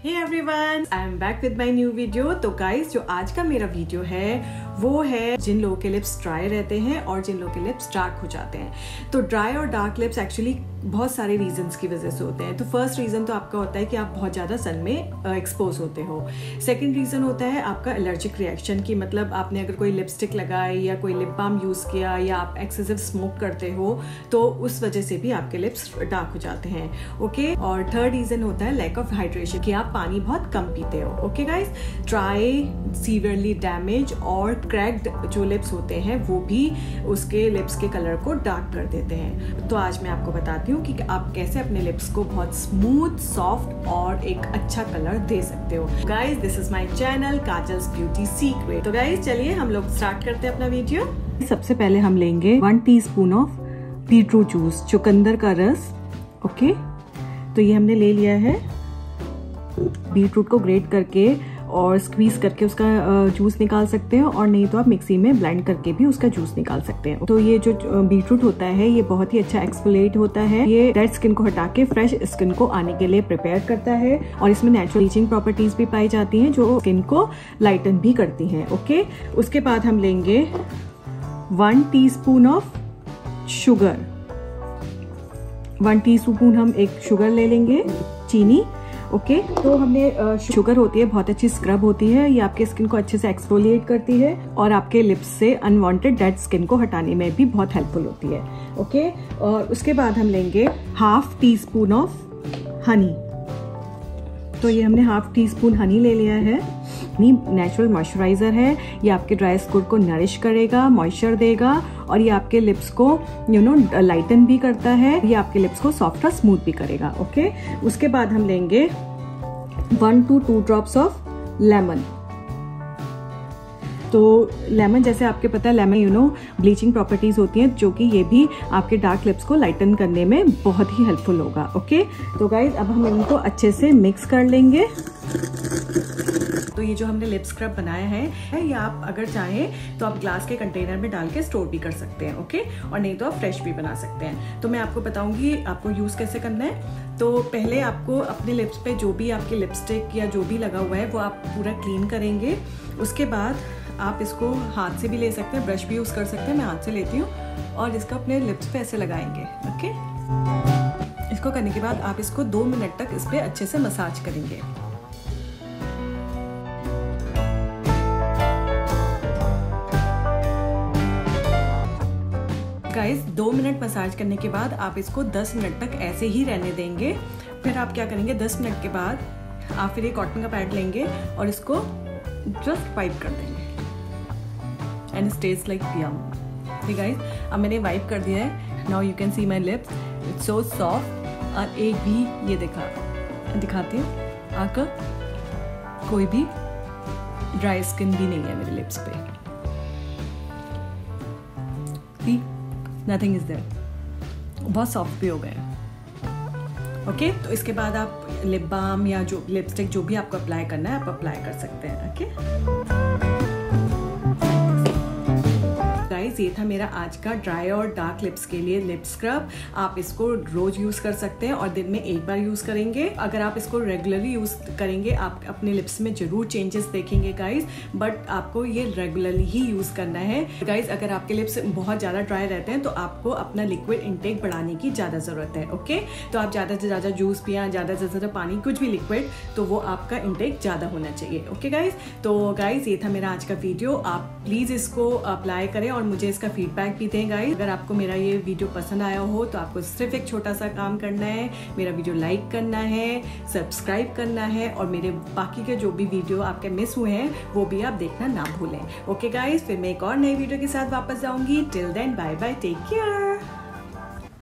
Hey everyone, I am back with my new video। तो guys जो आज का मेरा वीडियो है वो है जिन लोगों के लिप्स ड्राई रहते हैं और जिन लोगों के लिप्स डार्क हो जाते हैं। तो ड्राई और डार्क लिप्स एक्चुअली बहुत सारे रीजंस की वजह से होते हैं। तो फर्स्ट रीजन तो आपका होता है कि आप बहुत ज़्यादा सन में एक्सपोज होते हो। सेकेंड रीजन होता है आपका एलर्जिक रिएक्शन की, मतलब आपने अगर कोई लिपस्टिक लगाई या कोई लिप बाम यूज़ किया या आप एक्सेसिव स्मोक करते हो तो उस वजह से भी आपके लिप्स डार्क हो जाते हैं। ओके, और थर्ड रीजन होता है लैक ऑफ हाइड्रेशन, कि आप पानी बहुत कम पीते हो। Okay guys, dry, severely damage और क्रैक्ड जो लिप्स होते हैं वो भी उसके लिप्स के कलर को डार्क कर देते हैं। तो आज मैं आपको बताती हूँ कि आप कैसे अपने लिप्स को बहुत स्मूथ, सॉफ्ट और एक अच्छा कलर दे सकते हो। Guys, this is my channel kajals beauty secret. तो गाइस चलिए हम लोग स्टार्ट करते हैं अपना वीडियो। सबसे पहले हम लेंगे 1 टीस्पून ऑफ बीटरूट जूस, चुकंदर का रस। ओके, तो ये हमने ले लिया है। बीटरूट को ग्रेट करके और स्क्वीज करके उसका जूस निकाल सकते हैं, और नहीं तो आप मिक्सी में ब्लेंड करके भी उसका जूस निकाल सकते हैं। तो ये जो बीटरूट होता है ये बहुत ही अच्छा एक्सफोलिएट होता है। ये डेड स्किन को हटा के फ्रेश स्किन को आने के लिए प्रिपेयर करता है, और इसमें नेचुरल लीचिंग प्रॉपर्टीज भी पाई जाती हैं जो स्किन को लाइटन भी करती हैं। ओके, उसके बाद हम लेंगे 1 टीस्पून ऑफ शुगर। 1 टीस्पून हम एक शुगर ले लेंगे, चीनी। ओके, तो हमने शुगर होती है बहुत अच्छी स्क्रब होती है, ये आपके स्किन को अच्छे से एक्सफोलिएट करती है और आपके लिप्स से अनवांटेड डेड स्किन को हटाने में भी बहुत हेल्पफुल होती है। ओके, और उसके बाद हम लेंगे 1/2 टीस्पून ऑफ हनी। तो ये हमने 1/2 टीस्पून हनी ले लिया है। हनी नेचुरल मॉइस्चराइजर है, ये आपके ड्राई स्किन को नरिश करेगा, मॉइस्चर देगा, और ये आपके लिप्स को लाइटन भी करता है। ये आपके लिप्स को सॉफ्ट और स्मूथ भी करेगा। ओके, उसके बाद हम लेंगे 1 to 2 ड्रॉप्स ऑफ लेमन। तो लेमन, जैसे आपके पता है लेमन ब्लीचिंग प्रॉपर्टीज होती हैं, जो कि ये भी आपके डार्क लिप्स को लाइटन करने में बहुत ही हेल्पफुल होगा। ओके, तो गाइज अब हम इनको अच्छे से मिक्स कर लेंगे। तो ये जो हमने लिप स्क्रब बनाया है या आप अगर चाहें तो आप ग्लास के कंटेनर में डाल के स्टोर भी कर सकते हैं। ओके, और नहीं तो आप फ्रेश भी बना सकते हैं। तो मैं आपको बताऊंगी आपको यूज कैसे करना है। तो पहले आपको अपने लिप्स पे जो भी आपके लिपस्टिक या जो भी लगा हुआ है वो आप पूरा क्लीन करेंगे। उसके बाद आप इसको हाथ से भी ले सकते हैं, ब्रश भी यूज कर सकते हैं। मैं हाथ से लेती हूँ और इसको अपने लिप्स पे ऐसे लगाएंगे। ओके, इसको करने के बाद आप इसको 2 मिनट तक इस पे अच्छे से मसाज करेंगे। गाइस, 2 मिनट मसाज करने के बाद आप इसको 10 मिनट तक ऐसे ही रहने देंगे। फिर आप क्या करेंगे, 10 मिनट के बाद आप फिर एक कॉटन का पैड लेंगे और इसको जस्ट वाइप कर देंगे एंड स्टेज लाइक यम। ठीक गाइस, अब मैंने वाइप कर दिया है। Now you can see my lips, it's so soft. और एक भी ये दिखाती हूँ, आपका कोई भी ड्राई स्किन भी नहीं है मेरे लिप्स पे। नथिंग इज देयर, बहुत सॉफ्ट भी हो गए। ओके, तो इसके बाद आप लिप बाम या जो लिपस्टिक जो भी आपको अप्लाई करना है आप अप्लाई कर सकते हैं। ओके गाइस, ये था मेरा आज का ड्राई और डार्क लिप्स के लिए लिप स्क्रब। आप इसको रोज यूज कर सकते हैं और दिन में एक बार यूज करेंगे। अगर आप इसको रेगुलरली यूज करेंगे आप अपने लिप्स में जरूर चेंजेस देखेंगे गाइस, बट आपको ये रेगुलरली ही यूज करना है। गाइस, अगर आपके लिप्स बहुत ज्यादा ड्राई रहते हैं तो आपको अपना लिक्विड इंटेक बढ़ाने की ज्यादा जरूरत है। ओके, तो आप ज्यादा से ज्यादा जूस पिया, ज्यादा से ज्यादा पानी, कुछ भी लिक्विड, तो वो आपका इंटेक ज्यादा होना चाहिए। ओके गाइस, तो गाइस ये था मेरा आज का वीडियो। आप प्लीज इसको अप्लाई करें और मुझे इसका फीडबैक भी दें गाइस। अगर आपको मेरा ये वीडियो पसंद आया हो तो आपको सिर्फ एक छोटा सा काम करना है, मेरा वीडियो लाइक करना है, सब्सक्राइब करना है, और मेरे बाकी के जो भी वीडियो आपके मिस हुए हैं वो भी आप देखना ना भूलें। ओके गाइस, फिर मैं एक और नई वीडियो के साथ वापस आऊंगी। Till then bye bye, take care.